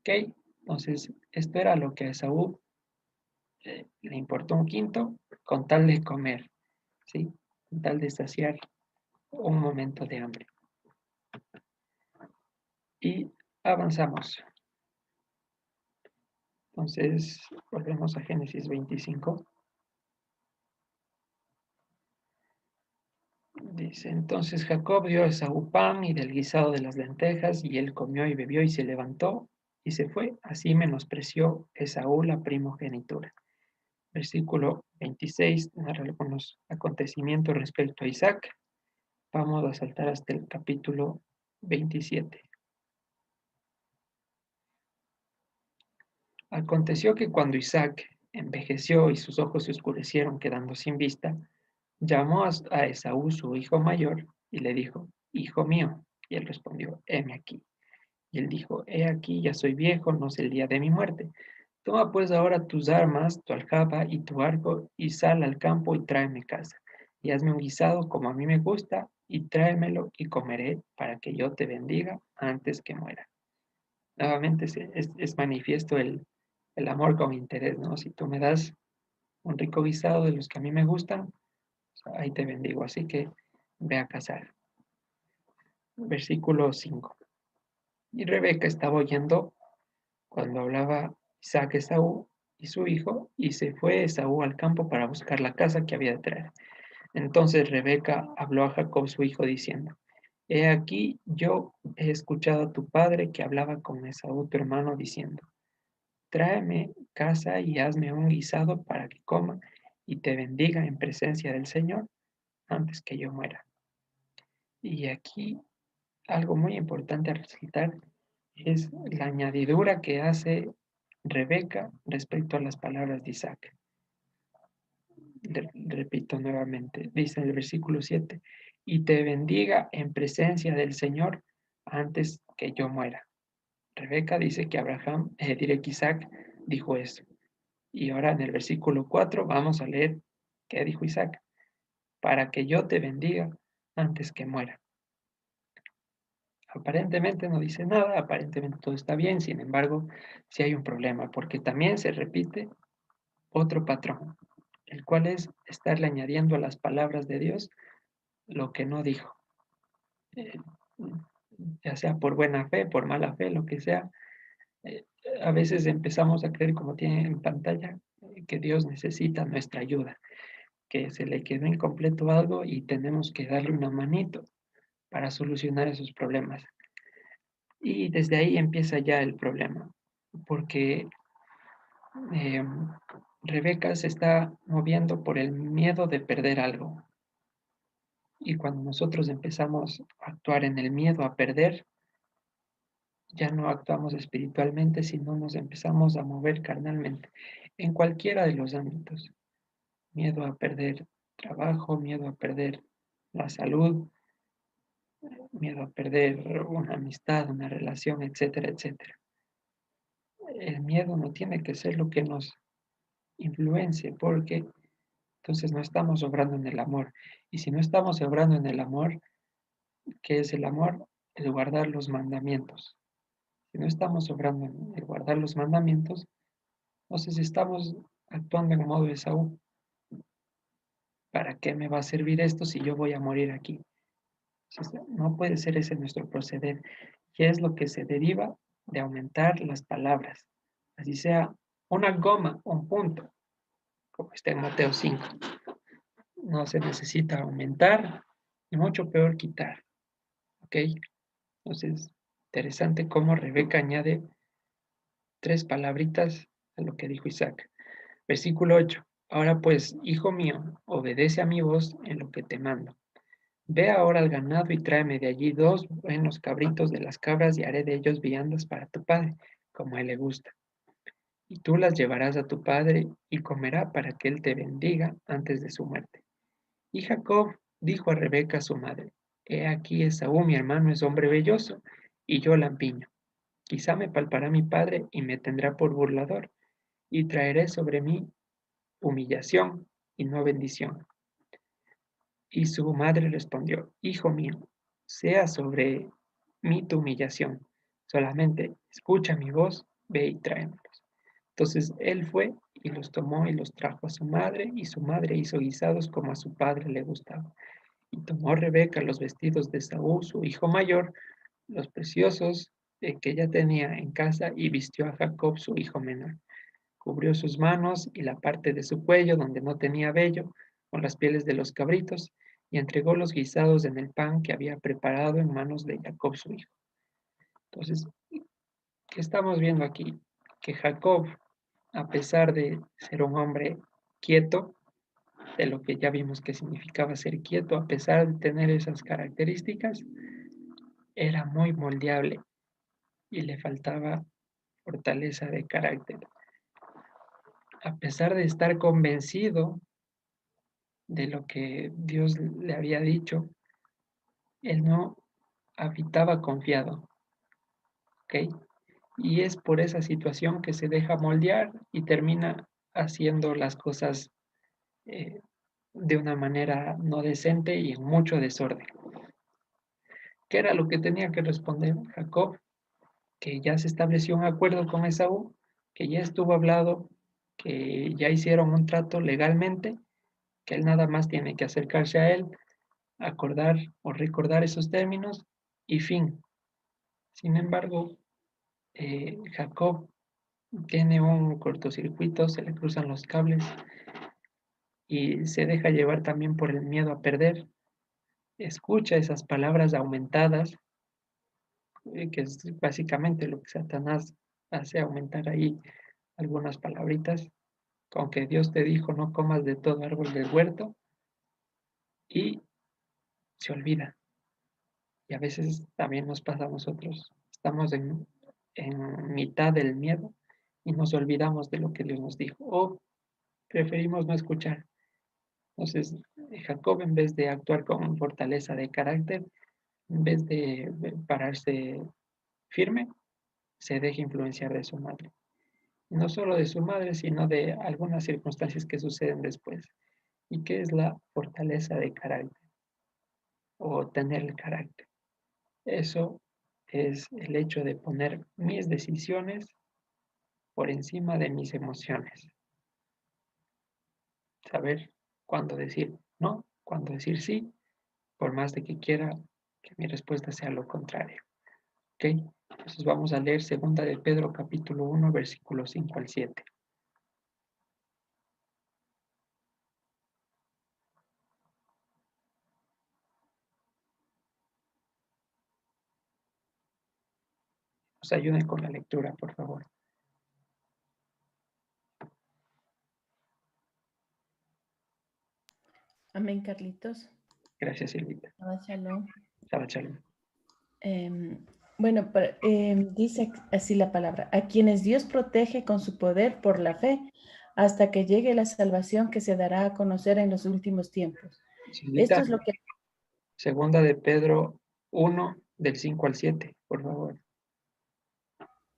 ¿Ok? Entonces, esto era lo que a Esaú le importó un quinto con tal de comer, ¿sí? Con tal de saciar un momento de hambre. Y avanzamos. Entonces, volvemos a Génesis 25. Dice, entonces Jacob dio a Esaú pan y del guisado de las lentejas, y él comió y bebió y se levantó y se fue. Así menospreció Esaú la primogenitura. Versículo 26 narra algunos acontecimientos respecto a Isaac. Vamos a saltar hasta el capítulo 27. Aconteció que cuando Isaac envejeció y sus ojos se oscurecieron quedando sin vista, llamó a Esaú su hijo mayor y le dijo, hijo mío. Y él respondió, heme aquí. Y él dijo, he aquí, ya soy viejo, no sé el día de mi muerte. Toma pues ahora tus armas, tu aljaba y tu arco, y sal al campo y tráeme casa. Y hazme un guisado como a mí me gusta, y tráemelo y comeré para que yo te bendiga antes que muera. Nuevamente es manifiesto el amor con interés, ¿no? Si tú me das un rico guisado de los que a mí me gustan, ahí te bendigo. Así que ve a cazar. Versículo 5. Y Rebeca estaba oyendo cuando hablaba Isaac a Esaú y su hijo, y se fue Esaú al campo para buscar la casa que había de traer. Entonces Rebeca habló a Jacob su hijo diciendo, He aquí yo he escuchado a tu padre que hablaba con Esaú tu hermano diciendo, Tráeme casa y hazme un guisado para que coma y te bendiga en presencia del Señor antes que yo muera. Y aquí algo muy importante a resaltar es la añadidura que hace Rebeca respecto a las palabras de Isaac. Repito nuevamente, dice en el versículo 7, y te bendiga en presencia del Señor antes que yo muera. Rebeca dice que Abraham, diré que Isaac dijo eso. Y ahora en el versículo 4 vamos a leer qué dijo Isaac, para que yo te bendiga antes que muera. Aparentemente no dice nada, aparentemente todo está bien, sin embargo, sí hay un problema, porque también se repite otro patrón, el cual es estarle añadiendo a las palabras de Dios lo que no dijo, eh, ya sea por buena fe, por mala fe, lo que sea. eh, a veces empezamos a creer, como tiene en pantalla, que Dios necesita nuestra ayuda, que se le quedó incompleto algo y tenemos que darle una manito para solucionar esos problemas. Y desde ahí empieza ya el problema, porque eh, Rebeca se está moviendo por el miedo de perder algo. Y cuando nosotros empezamos a actuar en el miedo a perder, ya no actuamos espiritualmente, sino nos empezamos a mover carnalmente en cualquiera de los ámbitos. Miedo a perder trabajo, miedo a perder la salud, miedo a perder una amistad, una relación, etcétera, etcétera. El miedo no tiene que ser lo que nos influencie, porque entonces no estamos obrando en el amor. Y si no estamos obrando en el amor, ¿qué es el amor? El guardar los mandamientos. Si no estamos obrando en el guardar los mandamientos, entonces estamos actuando en modo de Esaú. ¿Para qué me va a servir esto si yo voy a morir aquí? Entonces, no puede ser ese nuestro proceder. Y es lo que se deriva de aumentar las palabras. Así sea una goma, un punto, como está en Mateo 5. No se necesita aumentar y mucho peor quitar. ¿Ok? Entonces, interesante cómo Rebeca añade tres palabritas a lo que dijo Isaac. Versículo 8. Ahora pues, hijo mío, obedece a mi voz en lo que te mando. Ve ahora al ganado y tráeme de allí 2 buenos cabritos de las cabras y haré de ellos viandas para tu padre, como a él le gusta. Y tú las llevarás a tu padre y comerá para que él te bendiga antes de su muerte. Y Jacob dijo a Rebeca su madre, He aquí Esaú mi hermano es hombre velloso, y yo lampiño. Quizá me palpará mi padre y me tendrá por burlador, y traeré sobre mí humillación y no bendición. Y su madre respondió, Hijo mío, sea sobre mí tu humillación, solamente escucha mi voz, ve y tráemelos. Entonces él fue y los tomó y los trajo a su madre, y su madre hizo guisados como a su padre le gustaba. Y tomó Rebeca los vestidos de Saúl, su hijo mayor, los preciosos que ella tenía en casa, y vistió a Jacob, su hijo menor. Cubrió sus manos y la parte de su cuello donde no tenía vello, con las pieles de los cabritos, y entregó los guisados en el pan que había preparado en manos de Jacob, su hijo. Entonces, ¿qué estamos viendo aquí? Que Jacob, a pesar de ser un hombre quieto, de lo que ya vimos que significaba ser quieto, a pesar de tener esas características, era muy moldeable y le faltaba fortaleza de carácter. A pesar de estar convencido de lo que Dios le había dicho, él no habitaba confiado, ¿ok? Y es por esa situación que se deja moldear y termina haciendo las cosas eh, de una manera no decente y en mucho desorden. ¿Qué era lo que tenía que responder Jacob? Que ya se estableció un acuerdo con Esaú, que ya estuvo hablado, que ya hicieron un trato legalmente, que él nada más tiene que acercarse a él, acordar o recordar esos términos y fin. Sin embargo, Jacob tiene un cortocircuito, se le cruzan los cables y se deja llevar también por el miedo a perder. Escucha esas palabras aumentadas, que es básicamente lo que Satanás hace aumentar ahí algunas palabritas, con que Dios te dijo no comas de todo árbol del huerto y se olvida. Y a veces también nos pasa a nosotros, estamos en mitad del miedo y nos olvidamos de lo que Dios nos dijo o preferimos no escuchar. Entonces, Jacob, en vez de actuar con fortaleza de carácter, en vez de pararse firme, se deja influenciar de su madre. No solo de su madre, sino de algunas circunstancias que suceden después. ¿Y qué es la fortaleza de carácter? O tener el carácter. Eso es el hecho de poner mis decisiones por encima de mis emociones. Saber cuándo decir no, cuándo decir sí, por más de que quiera que mi respuesta sea lo contrario. ¿Ok? Entonces vamos a leer 2 de Pedro capítulo 1, versículos 5 al 7. Nos ayuden con la lectura, por favor. Amén, Carlitos. Gracias, Silvita. Shalom. Shabbat shalom. Bueno, dice así la palabra, a quienes Dios protege con su poder por la fe, hasta que llegue la salvación que se dará a conocer en los últimos tiempos. Silvita, Esto es lo que... 2 de Pedro 1, del 5 al 7, por favor.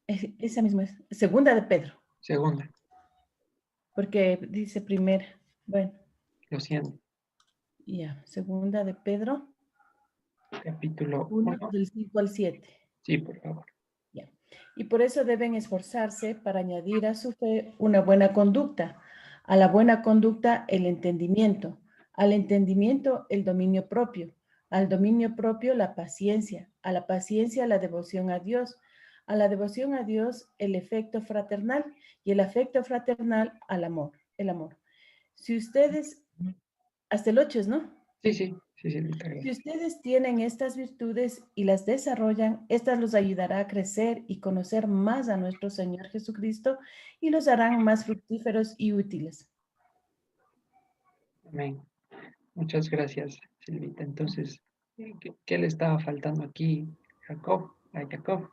Esa misma es, segunda de Pedro, Segunda, porque dice primera. Bueno, lo siento. ya, segunda de Pedro, Capítulo 1 1. del 5 al 7. Sí, por favor. Ya. Y por eso deben esforzarse para añadir a su fe una buena conducta, a la buena conducta el entendimiento, al entendimiento el dominio propio, al dominio propio la paciencia, a la paciencia la devoción a Dios, a la devoción a Dios el afecto fraternal y el afecto fraternal al amor, el amor. Si ustedes, hasta el 8, ¿no? Sí, Silvita, Si gracias. ustedes tienen estas virtudes y las desarrollan, estas los ayudará a crecer y conocer más a nuestro Señor Jesucristo y los harán más fructíferos y útiles. Amén. Muchas gracias, Silvita. Entonces, ¿qué le estaba faltando aquí a Jacob?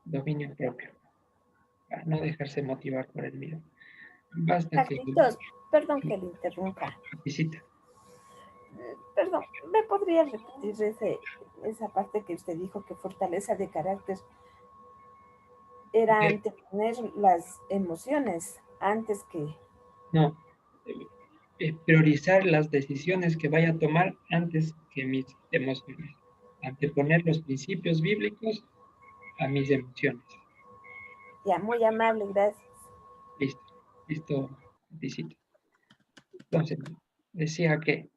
Dominio propio, para no dejarse motivar por el miedo. Basta que Carlitos, perdón que le interrumpa. visita. Perdón, ¿me podría repetir esa parte que usted dijo que fortaleza de carácter era Okay. anteponer las emociones antes que... No, priorizar las decisiones que vaya a tomar antes que mis emociones. Anteponer los principios bíblicos a mis emociones. Ya, muy amable, gracias. Listo, visita. Entonces, decía que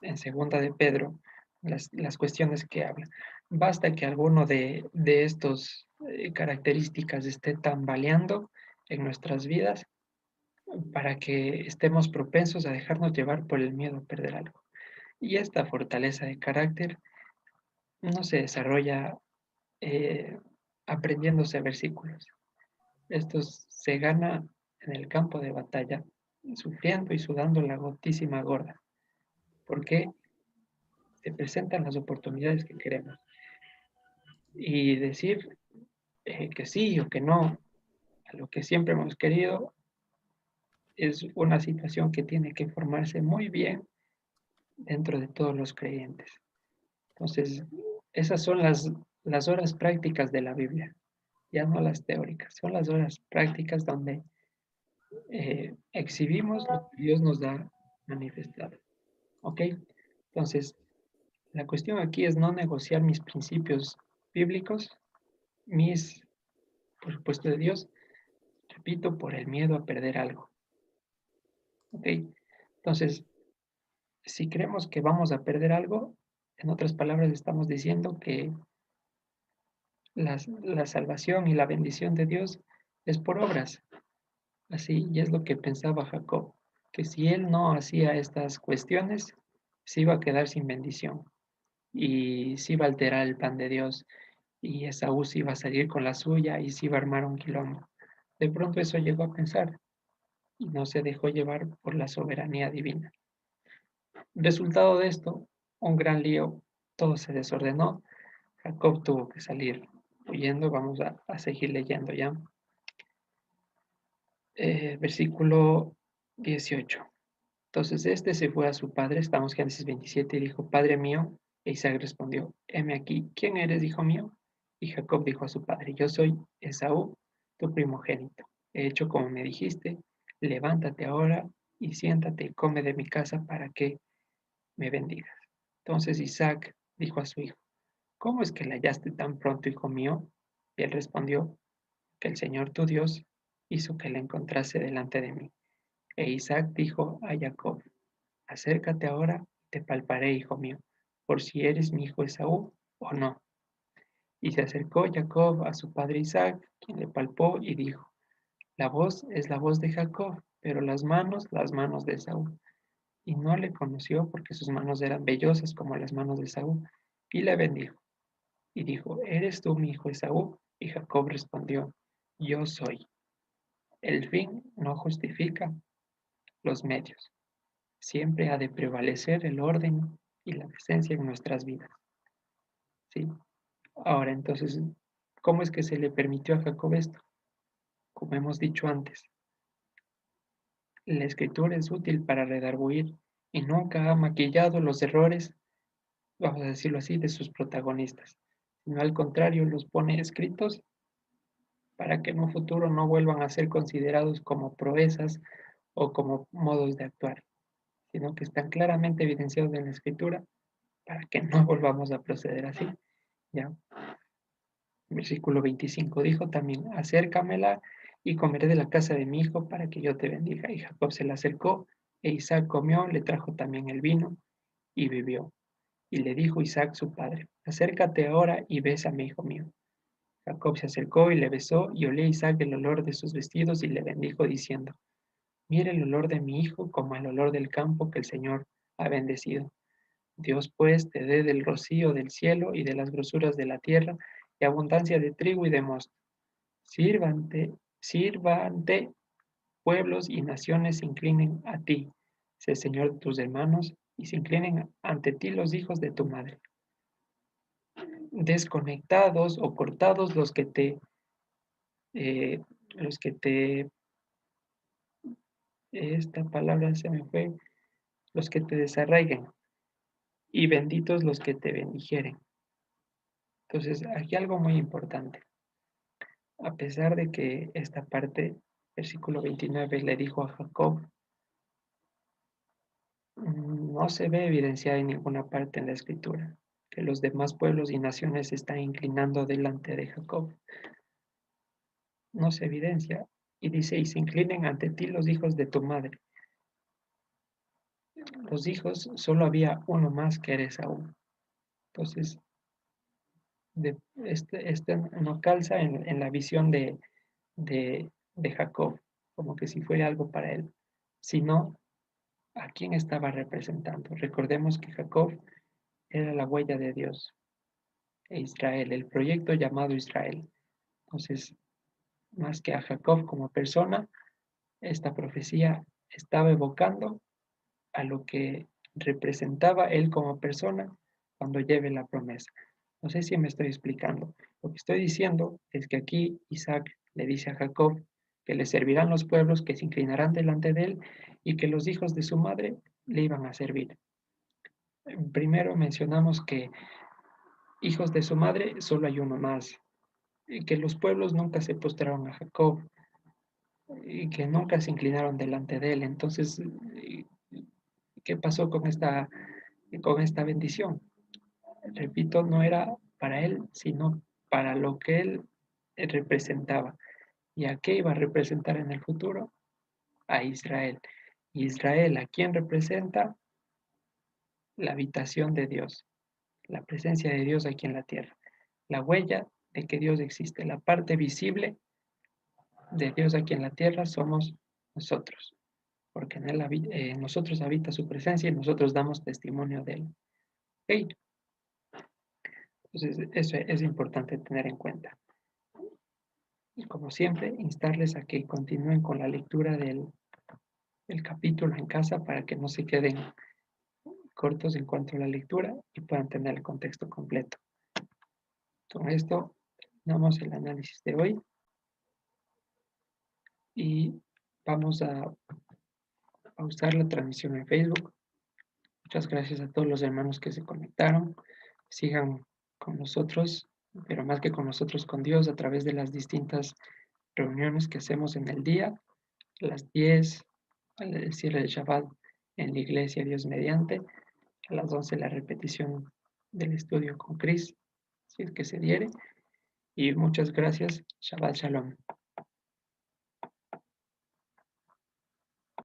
en 2 de Pedro, las cuestiones que habla, basta que alguno de estos características esté tambaleando en nuestras vidas para que estemos propensos a dejarnos llevar por el miedo a perder algo. Y esta fortaleza de carácter no se desarrolla eh, aprendiéndose versículos. Esto se gana en el campo de batalla, sufriendo y sudando la gotísima gorda, porque se presentan las oportunidades que queremos. Y decir que sí o que no a lo que siempre hemos querido es una situación que tiene que formarse muy bien dentro de todos los creyentes. Entonces, esas son las horas prácticas de la Biblia, ya no las teóricas, son las horas prácticas donde exhibimos lo que Dios nos da manifestado. ¿Ok? Entonces, la cuestión aquí es no negociar mis principios bíblicos, mis, por supuesto, de Dios, repito, por el miedo a perder algo. ¿Ok? Entonces, si creemos que vamos a perder algo, en otras palabras estamos diciendo que la salvación y la bendición de Dios es por obras. Así, y es lo que pensaba Jacob, que si él no hacía estas cuestiones, se iba a quedar sin bendición y se iba a alterar el plan de Dios y Esaú se iba a salir con la suya y se iba a armar un quilombo. De pronto eso llegó a pensar y no se dejó llevar por la soberanía divina. Resultado de esto, un gran lío, todo se desordenó, Jacob tuvo que salir huyendo, vamos a seguir leyendo ya. Versículo 18. Entonces este se fue a su padre, estamos en Génesis 27, y dijo, Padre mío, e Isaac respondió, heme aquí, ¿quién eres, hijo mío? Y Jacob dijo a su padre, yo soy Esaú, tu primogénito. He hecho como me dijiste, levántate ahora y siéntate y come de mi casa para que me bendigas. Entonces Isaac dijo a su hijo, ¿cómo es que la hallaste tan pronto, hijo mío? Y él respondió, que el Señor tu Dios hizo que la encontrase delante de mí. E Isaac dijo a Jacob, acércate ahora, te palparé, hijo mío, por si eres mi hijo Esaú o no. Y se acercó Jacob a su padre Isaac, quien le palpó y dijo, la voz es la voz de Jacob, pero las manos de Esaú. Y no le conoció porque sus manos eran vellosas como las manos de Esaú, y le bendijo. Y dijo, ¿eres tú mi hijo Esaú? Y Jacob respondió, yo soy. El fin no justifica los medios. Siempre ha de prevalecer el orden y la decencia en nuestras vidas. ¿Sí? Ahora, entonces, ¿cómo es que se le permitió a Jacob esto? Como hemos dicho antes, la escritura es útil para redarguir y nunca ha maquillado los errores, vamos a decirlo así, de sus protagonistas, sino al contrario, los pone escritos para que en un futuro no vuelvan a ser considerados como proezas o como modos de actuar, sino que están claramente evidenciados en la escritura para que no volvamos a proceder así. ¿Ya? Versículo 25 dijo también, acércamela y comeré de la casa de mi hijo para que yo te bendiga. Y Jacob se la acercó e Isaac comió, le trajo también el vino y bebió. Y le dijo Isaac su padre, acércate ahora y bésame, hijo mío. Jacob se acercó y le besó y olía Isaac el olor de sus vestidos y le bendijo diciendo, mira el olor de mi hijo como el olor del campo que el Señor ha bendecido. Dios pues te dé del rocío del cielo y de las grosuras de la tierra y abundancia de trigo y de mosto. Sírvante pueblos y naciones se inclinen a ti, sé Señor de tus hermanos, y se inclinen ante ti los hijos de tu madre. Desconectados o cortados eh, los que te, esta palabra se me fue, los que te desarraiguen, y benditos los que te bendijeren. Entonces, aquí algo muy importante. A pesar de que esta parte, versículo 29, le dijo a Jacob, no se ve evidenciada en ninguna parte en la escritura que los demás pueblos y naciones se están inclinando delante de Jacob. No se evidencia. Y dice, y se inclinen ante ti los hijos de tu madre. Los hijos, solo había uno más que era Esaú. Entonces, este no calza en la visión de Jacob, como que si fuera algo para él, sino a quién estaba representando. Recordemos que Jacob era la huella de Dios e Israel, el proyecto llamado Israel. Entonces, más que a Jacob como persona, esta profecía estaba evocando a lo que representaba él como persona cuando lleve la promesa. No sé si me estoy explicando. Lo que estoy diciendo es que aquí Isaac le dice a Jacob que le servirán los pueblos, que se inclinarán delante de él y que los hijos de su madre le iban a servir. Primero mencionamos que hijos de su madre solo hay uno más, y que los pueblos nunca se postraron a Jacob y que nunca se inclinaron delante de él. Entonces, ¿qué pasó con esta bendición? Repito, no era para él, sino para lo que él representaba. ¿Y a qué iba a representar en el futuro? A Israel. Israel, ¿a quién representa? La habitación de Dios, la presencia de Dios aquí en la tierra, la huella de que Dios existe, la parte visible de Dios aquí en la tierra somos nosotros, porque en él nosotros habita su presencia y nosotros damos testimonio de él. ¿Okay? Entonces, eso es importante tener en cuenta. Y como siempre, instarles a que continúen con la lectura del capítulo en casa para que no se queden cortos en cuanto a la lectura y puedan tener el contexto completo. Con esto terminamos el análisis de hoy y vamos a pausar la transmisión en Facebook. Muchas gracias a todos los hermanos que se conectaron. Sigan con nosotros, pero más que con nosotros, con Dios, a través de las distintas reuniones que hacemos en el día, a las 10, al cierre del Shabbat en la iglesia, Dios mediante, a las 11 la repetición del estudio con Chris, si es que se diere. Y muchas gracias. Shabbat Shalom.